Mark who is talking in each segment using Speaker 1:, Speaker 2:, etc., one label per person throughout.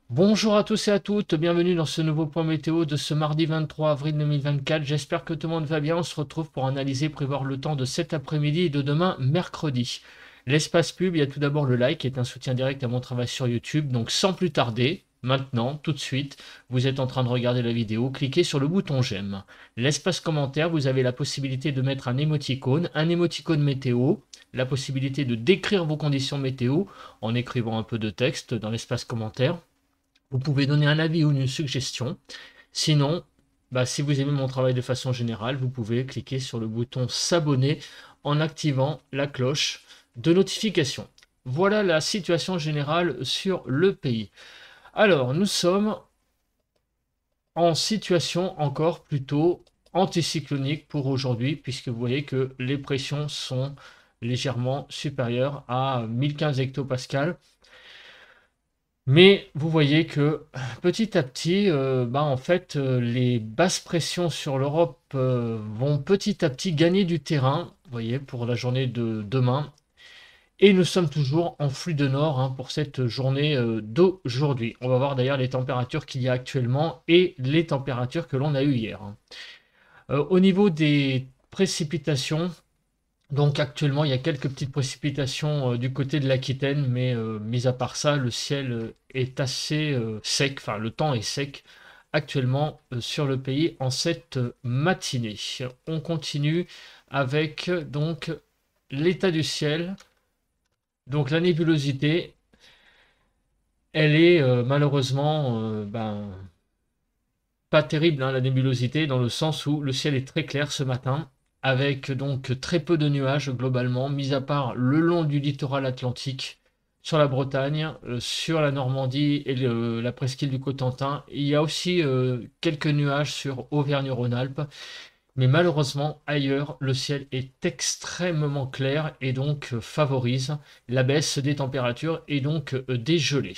Speaker 1: Bonjour à tous et à toutes, bienvenue dans ce nouveau point météo de ce mardi 23 avril 2024. J'espère que tout le monde va bien. On se retrouve pour analyser, prévoir le temps de cet après-midi et de demain mercredi. L'espace pub, il y a tout d'abord le like qui est un soutien direct à mon travail sur YouTube. Donc sans plus tarder, maintenant, tout de suite, vous êtes en train de regarder la vidéo, cliquez sur le bouton j'aime. L'espace commentaire, vous avez la possibilité de mettre un émoticône météo, la possibilité de décrire vos conditions météo en écrivant un peu de texte dans l'espace commentaire. Vous pouvez donner un avis ou une suggestion. Sinon, si vous aimez mon travail de façon générale, vous pouvez cliquer sur le bouton s'abonner en activant la cloche de notification. Voilà la situation générale sur le pays. Alors, nous sommes en situation encore plutôt anticyclonique pour aujourd'hui, puisque vous voyez que les pressions sont légèrement supérieures à 1015 hectopascales. Mais vous voyez que petit à petit, les basses pressions sur l'Europe vont petit à petit gagner du terrain, vous voyez, pour la journée de demain. Et nous sommes toujours en flux de nord pour cette journée d'aujourd'hui. On va voir d'ailleurs les températures qu'il y a actuellement et les températures que l'on a eues hier. Au niveau des précipitations, donc actuellement, il y a quelques petites précipitations du côté de l'Aquitaine, mais mis à part ça, le ciel est assez sec, enfin le temps est sec actuellement sur le pays en cette matinée. On continue avec donc l'état du ciel. Donc la nébulosité, elle est malheureusement pas terrible, la nébulosité, dans le sens où le ciel est très clair ce matin, avec donc très peu de nuages globalement, mis à part le long du littoral atlantique, sur la Bretagne, sur la Normandie et la presqu'île du Cotentin. Il y a aussi quelques nuages sur Auvergne-Rhône-Alpes, mais malheureusement ailleurs, le ciel est extrêmement clair et donc favorise la baisse des températures et donc des gelées.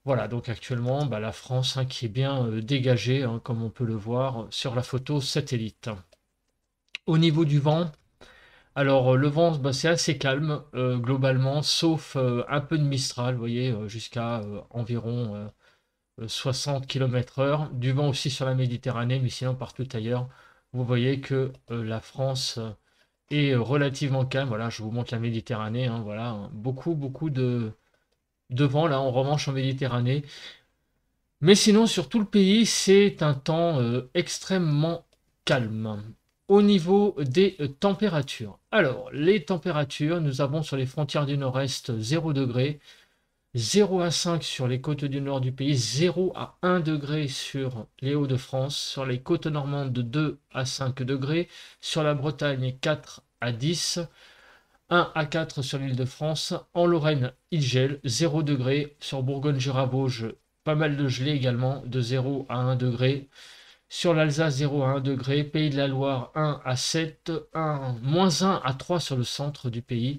Speaker 1: Voilà, donc actuellement, la France qui est bien dégagée, comme on peut le voir sur la photo satellite. Au niveau du vent, alors le vent, c'est assez calme globalement, sauf un peu de Mistral, vous voyez, jusqu'à environ 60 km/h. Du vent aussi sur la Méditerranée, mais sinon partout ailleurs, vous voyez que la France est relativement calme. Voilà, je vous montre la Méditerranée, voilà, beaucoup de vent là en revanche en Méditerranée. Mais sinon, sur tout le pays, c'est un temps extrêmement calme. Au niveau des températures. Alors, les températures, nous avons sur les frontières du nord-est 0 degré, 0 à 5 sur les côtes du nord du pays, 0 à 1 degré sur les Hauts-de-France, sur les côtes normandes de 2 à 5 degrés, sur la Bretagne 4 à 10, 1 à 4 sur l'île de France. En Lorraine, il gèle, 0 degré. Sur Bourgogne-Jura-Vosges, pas mal de gelée également, de 0 à 1 degré. Sur l'Alsace, 0 à 1 degré. Pays de la Loire, 1 à 7. Moins 1 à 3 sur le centre du pays.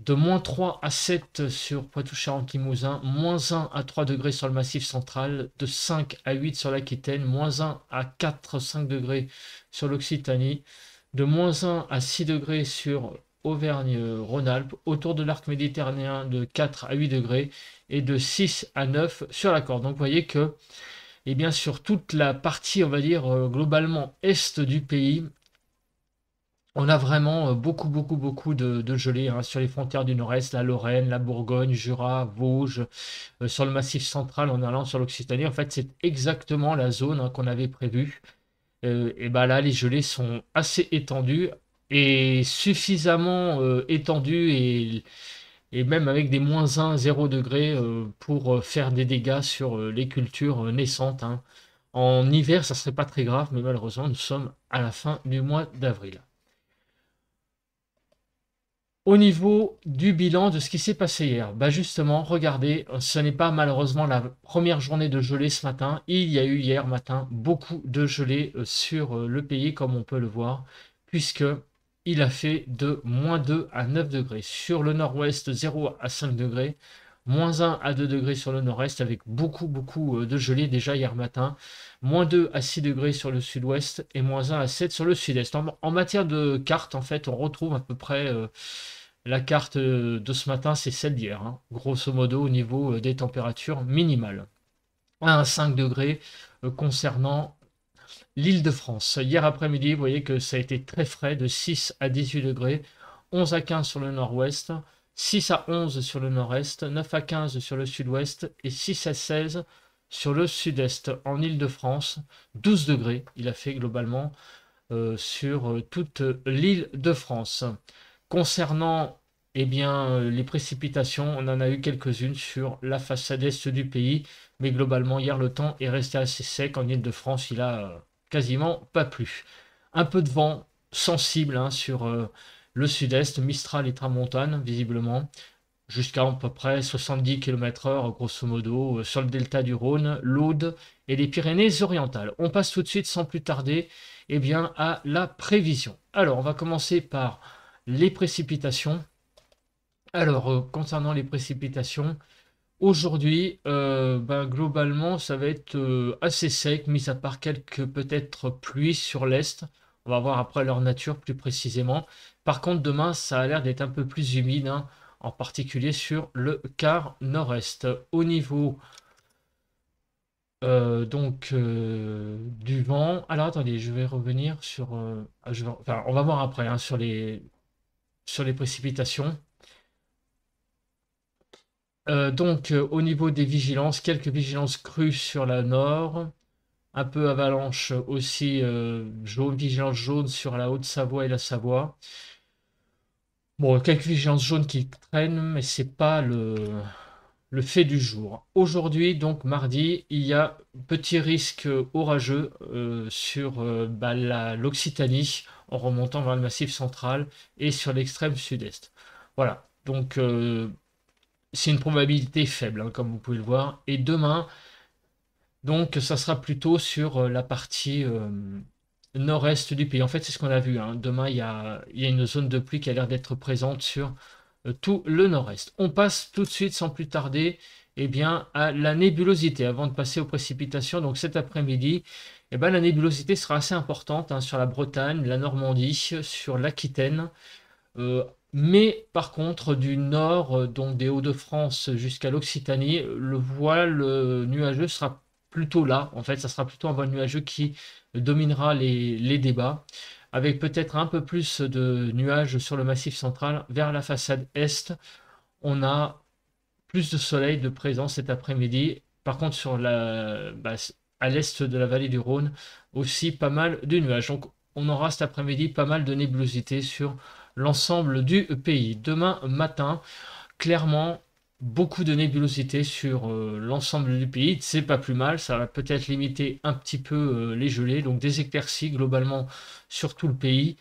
Speaker 1: De moins 3 à 7 sur Poitou-Charentes-Limousin. Moins 1 à 3 degrés sur le Massif central. De 5 à 8 sur l'Aquitaine. Moins 1 à 4, 5 degrés sur l'Occitanie. De moins 1 à 6 degrés sur Auvergne-Rhône-Alpes, autour de l'arc méditerranéen de 4 à 8 degrés et de 6 à 9 sur la Corse. Donc vous voyez que sur toute la partie, on va dire, globalement est du pays, on a vraiment beaucoup de gelée sur les frontières du nord-est, la Lorraine, la Bourgogne, Jura, Vosges, sur le massif central en allant sur l'Occitanie. En fait, c'est exactement la zone qu'on avait prévue. Là, les gelées sont assez étendues et suffisamment étendues et même avec des moins 1, 0 degré pour faire des dégâts sur les cultures naissantes. En hiver, ça serait pas très grave, mais malheureusement, nous sommes à la fin du mois d'avril. Au niveau du bilan de ce qui s'est passé hier, justement, regardez, ce n'est pas malheureusement la première journée de gelée ce matin. Il y a eu hier matin beaucoup de gelée sur le pays, comme on peut le voir, puisque il a fait de moins 2 à 9 degrés. Sur le nord-ouest, 0 à 5 degrés, moins 1 à 2 degrés sur le nord-est, avec beaucoup de gelée déjà hier matin, moins 2 à 6 degrés sur le sud-ouest et moins 1 à 7 sur le sud-est. En matière de carte, en fait, on retrouve à peu près La carte de ce matin, c'est celle d'hier, hein, grosso modo au niveau des températures minimales. 1 à 5 degrés concernant l'Île-de-France. Hier après-midi, vous voyez que ça a été très frais, de 6 à 18 degrés, 11 à 15 sur le nord-ouest, 6 à 11 sur le nord-est, 9 à 15 sur le sud-ouest et 6 à 16 sur le sud-est. En Île-de-France, 12 degrés, il a fait globalement sur toute l'Île-de-France. Concernant eh bien, les précipitations, on en a eu quelques-unes sur la façade est du pays, mais globalement, hier, le temps est resté assez sec. En Île-de-France, il a quasiment pas plu. Un peu de vent sensible hein, sur le sud-est, Mistral et Tramontane, visiblement, jusqu'à à peu près 70 km/h, grosso modo, sur le delta du Rhône, l'Aude et les Pyrénées-Orientales. On passe tout de suite, sans plus tarder, eh bien, à la prévision. Alors, on va commencer par les précipitations. Alors, concernant les précipitations, aujourd'hui, globalement, ça va être assez sec, mis à part quelques peut-être pluies sur l'est. On va voir après leur nature plus précisément. Par contre, demain, ça a l'air d'être un peu plus humide, hein, en particulier sur le quart nord-est. Au niveau du vent. Alors attendez, je vais revenir sur. Enfin, on va voir après hein, sur les précipitations. Au niveau des vigilances, quelques vigilances crues sur la nord, un peu avalanche aussi, vigilance jaune sur la Haute-Savoie et la Savoie. Bon, quelques vigilances jaunes qui traînent, mais c'est pas le fait du jour. Aujourd'hui, donc mardi, il y a petit risque orageux sur l'Occitanie en remontant vers le massif central et sur l'extrême sud-est. Voilà, donc c'est une probabilité faible, hein, comme vous pouvez le voir. Et demain, donc, ça sera plutôt sur la partie nord-est du pays. En fait, c'est ce qu'on a vu, hein. Demain, il y a une zone de pluie qui a l'air d'être présente sur tout le nord-est. On passe tout de suite, sans plus tarder, eh bien, à la nébulosité, avant de passer aux précipitations. Donc, cet après-midi, eh ben, la nébulosité sera assez importante hein, sur la Bretagne, la Normandie, sur l'Aquitaine. Euh, mais par contre, du nord, donc des Hauts-de-France jusqu'à l'Occitanie, le voile nuageux sera plutôt là. En fait, ça sera plutôt un voile nuageux qui dominera les débats, avec peut-être un peu plus de nuages sur le massif central. Vers la façade est, on a plus de soleil de présence cet après-midi. Par contre, à l'est de la vallée du Rhône, aussi pas mal de nuages. Donc, on aura cet après-midi pas mal de nébulosité sur l'ensemble du pays. Demain matin, clairement, beaucoup de nébulosité sur l'ensemble du pays. C'est pas plus mal, ça va peut-être limiter un petit peu les gelées, donc des éclaircies globalement sur tout le pays.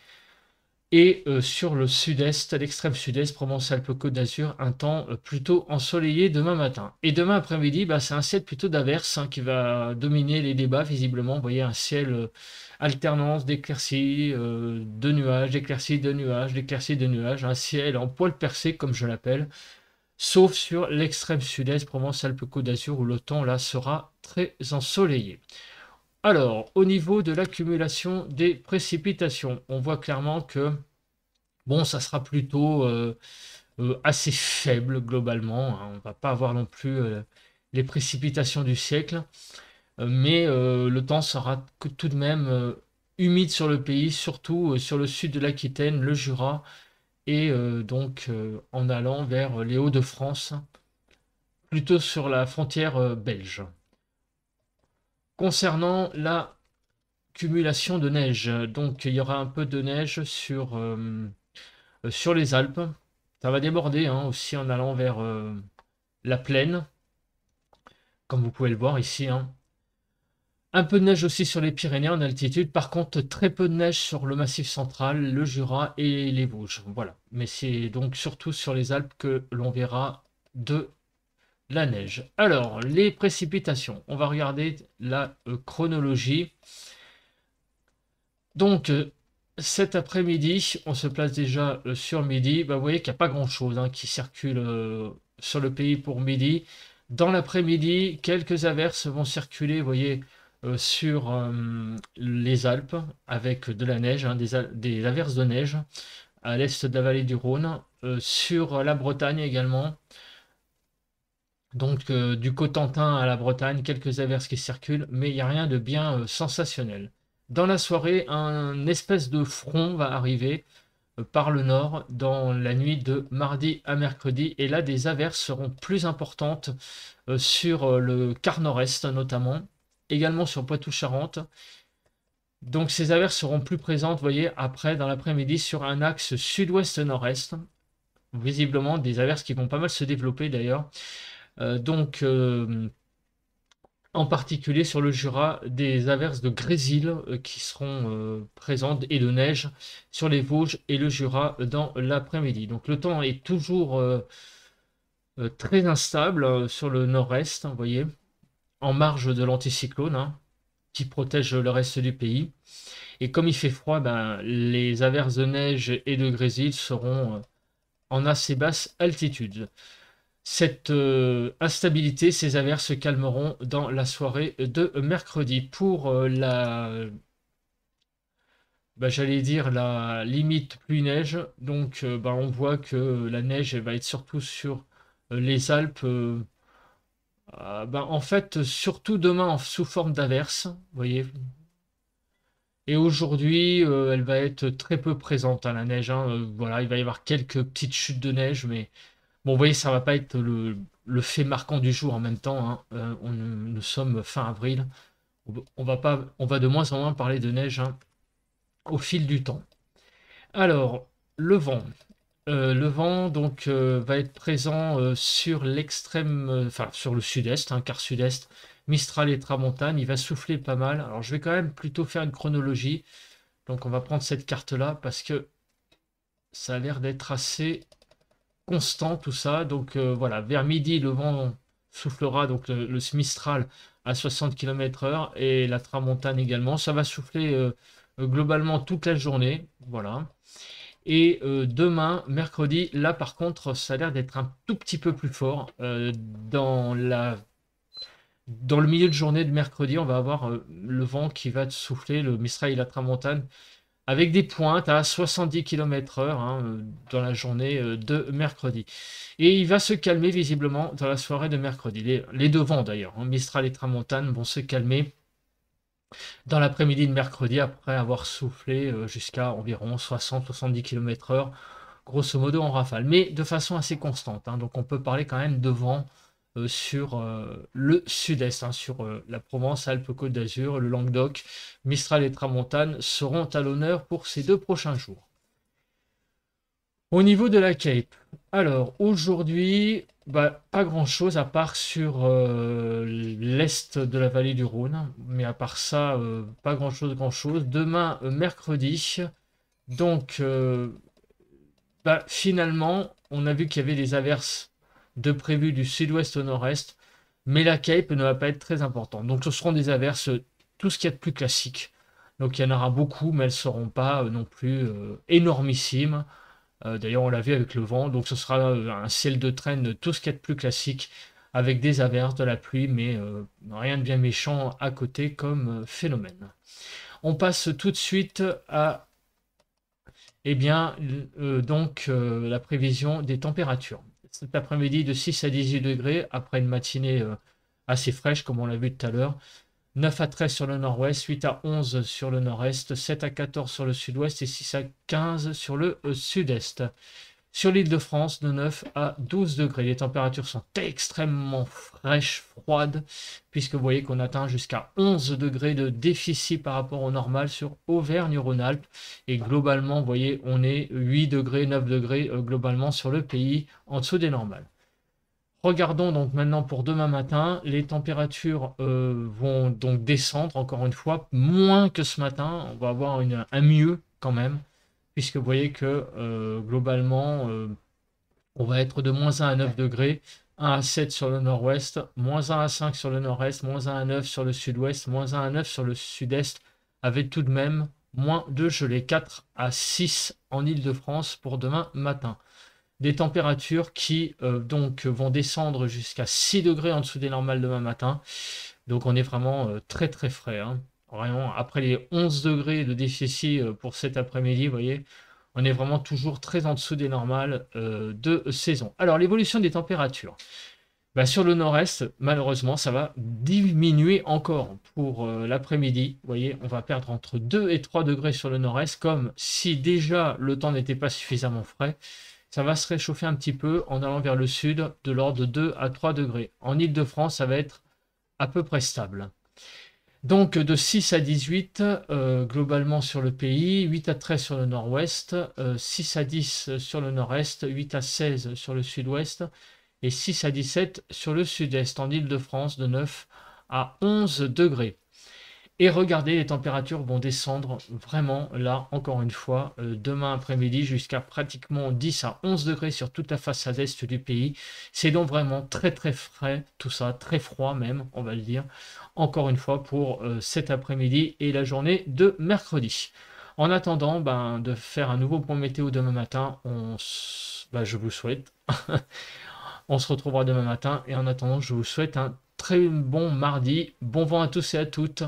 Speaker 1: Et sur le sud-est, à l'extrême sud-est, Provence-Alpes-Côte d'Azur, un temps plutôt ensoleillé demain matin. Et demain après-midi, c'est un ciel plutôt d'averse hein, qui va dominer les débats visiblement. Vous voyez un ciel alternance d'éclaircies, de nuages, d'éclaircies, de nuages, d'éclaircies, de nuages. Un ciel en poil percé comme je l'appelle. Sauf sur l'extrême sud-est, Provence-Alpes-Côte d'Azur, où le temps là sera très ensoleillé. Alors, au niveau de l'accumulation des précipitations, on voit clairement que bon, ça sera plutôt assez faible globalement, hein. On ne va pas avoir non plus les précipitations du siècle, mais le temps sera tout de même humide sur le pays, surtout sur le sud de l'Aquitaine, le Jura, et en allant vers les Hauts-de-France, plutôt sur la frontière belge. Concernant la cumulation de neige. Donc il y aura un peu de neige sur les Alpes. Ça va déborder hein, aussi en allant vers la plaine, comme vous pouvez le voir ici, hein. Un peu de neige aussi sur les Pyrénées en altitude. Par contre, très peu de neige sur le Massif central, le Jura et les Vosges. Voilà. Mais c'est donc surtout sur les Alpes que l'on verra de la neige. Alors, les précipitations. On va regarder la chronologie. Donc, cet après-midi, on se place déjà sur midi. Vous voyez qu'il n'y a pas grand-chose hein, qui circule sur le pays pour midi. Dans l'après-midi, quelques averses vont circuler, vous voyez, sur les Alpes avec de la neige, hein, des averses de neige à l'est de la vallée du Rhône, sur la Bretagne également. Donc du Cotentin à la Bretagne, quelques averses qui circulent, mais il n'y a rien de bien sensationnel. Dans la soirée, un espèce de front va arriver par le nord dans la nuit de mardi à mercredi, et là des averses seront plus importantes sur le quart nord-est notamment, également sur Poitou-Charentes. Donc ces averses seront plus présentes, vous voyez, après dans l'après-midi sur un axe sud-ouest-nord-est. Visiblement des averses qui vont pas mal se développer d'ailleurs. En particulier sur le Jura, des averses de grésil qui seront présentes et de neige sur les Vosges et le Jura dans l'après-midi. Donc le temps est toujours très instable sur le nord-est, vous voyez, en marge de l'anticyclone qui protège le reste du pays. Et comme il fait froid, ben, les averses de neige et de grésil seront en assez basse altitude. Cette instabilité, ces averses se calmeront dans la soirée de mercredi. Pour j'allais dire la limite pluie-neige, donc on voit que la neige elle va être surtout sur les Alpes. En fait, surtout demain sous forme d'averses, vous voyez. Et aujourd'hui, elle va être très peu présente, la neige. Voilà, il va y avoir quelques petites chutes de neige, mais bon, vous voyez, ça va pas être le fait marquant du jour en même temps. Nous sommes fin avril. On va de moins en moins parler de neige au fil du temps. Alors, le vent. Le vent donc va être présent sur l'extrême, enfin sur le sud-est, quart sud-est, Mistral et Tramontane. Il va souffler pas mal. Alors, je vais quand même plutôt faire une chronologie. Donc, on va prendre cette carte-là parce que ça a l'air d'être assez constant tout ça. Donc voilà, vers midi, le vent soufflera, donc le Mistral à 60 km/h et la Tramontane également. Ça va souffler globalement toute la journée. Voilà. Et demain, mercredi, là par contre, ça a l'air d'être un tout petit peu plus fort. Dans le milieu de journée de mercredi, on va avoir le vent qui va souffler, le Mistral et la Tramontane, avec des pointes à 70 km/h dans la journée de mercredi. Et il va se calmer visiblement dans la soirée de mercredi. Les deux vents d'ailleurs, Mistral et Tramontane, vont se calmer dans l'après-midi de mercredi après avoir soufflé jusqu'à environ 60-70 km/h, grosso modo en rafale, mais de façon assez constante. Donc on peut parler quand même de vent sur le sud-est, sur la Provence, Alpes-Côte d'Azur, le Languedoc, Mistral et Tramontane seront à l'honneur pour ces 2 prochains jours. Au niveau de la Cape, alors aujourd'hui, pas grand-chose à part sur l'est de la vallée du Rhône, mais à part ça, pas grand-chose, grand-chose. Demain, mercredi, donc finalement, on a vu qu'il y avait des averses de prévues du sud-ouest au nord-est, mais la Cape ne va pas être très importante. Donc ce seront des averses, tout ce qu'il y a de plus classique. Donc il y en aura beaucoup, mais elles ne seront pas non plus énormissimes. D'ailleurs, on l'a vu avec le vent, donc ce sera un ciel de traîne, tout ce qu'il y a de plus classique, avec des averses, de la pluie, mais rien de bien méchant à côté comme phénomène. On passe tout de suite à la prévision des températures. Cet après-midi de 6 à 18 degrés, après une matinée assez fraîche, comme on l'a vu tout à l'heure. 9 à 13 sur le nord-ouest, 8 à 11 sur le nord-est, 7 à 14 sur le sud-ouest et 6 à 15 sur le sud-est. Sur l'île de France, de 9 à 12 degrés. Les températures sont extrêmement fraîches, froides, puisque vous voyez qu'on atteint jusqu'à 11 degrés de déficit par rapport au normal sur Auvergne-Rhône-Alpes. Et globalement, vous voyez, on est 8 degrés, 9 degrés globalement sur le pays, en dessous des normales. Regardons donc maintenant pour demain matin, les températures vont donc descendre encore une fois, moins que ce matin, on va avoir un mieux quand même, puisque vous voyez que globalement, on va être de -1 à 9 degrés, 1 à 7 sur le nord-ouest, -1 à 5 sur le nord-est, -1 à 9 sur le sud-ouest, -1 à 9 sur le sud-est, avec tout de même moins de gelée, 4 à 6 en Île-de-France pour demain matin. Des températures qui donc vont descendre jusqu'à 6 degrés en dessous des normales demain matin. Donc on est vraiment très très frais. Vraiment, après les 11 degrés de déficit pour cet après-midi, vous voyez, On est vraiment toujours très en dessous des normales de saison. Alors, l'évolution des températures. Bah, sur le nord-est, malheureusement, ça va diminuer encore pour l'après-midi. Vous voyez, on va perdre entre 2 et 3 degrés sur le nord-est, comme si déjà le temps n'était pas suffisamment frais. Ça va se réchauffer un petit peu en allant vers le sud, de l'ordre de 2 à 3 degrés. En Île-de-France, ça va être à peu près stable. Donc de 6 à 18 globalement sur le pays, 8 à 13 sur le nord-ouest, 6 à 10 sur le nord-est, 8 à 16 sur le sud-ouest et 6 à 17 sur le sud-est. En Île-de-France, de 9 à 11 degrés. Et regardez, les températures vont descendre vraiment là, encore une fois, demain après-midi jusqu'à pratiquement 10 à 11 degrés sur toute la façade est du pays. C'est donc vraiment très très frais, tout ça, très froid même, on va le dire, encore une fois pour cet après-midi et la journée de mercredi. En attendant de faire un nouveau point météo demain matin, je vous souhaite. On se retrouvera demain matin et en attendant, je vous souhaite un très bon mardi. Bon vent à tous et à toutes.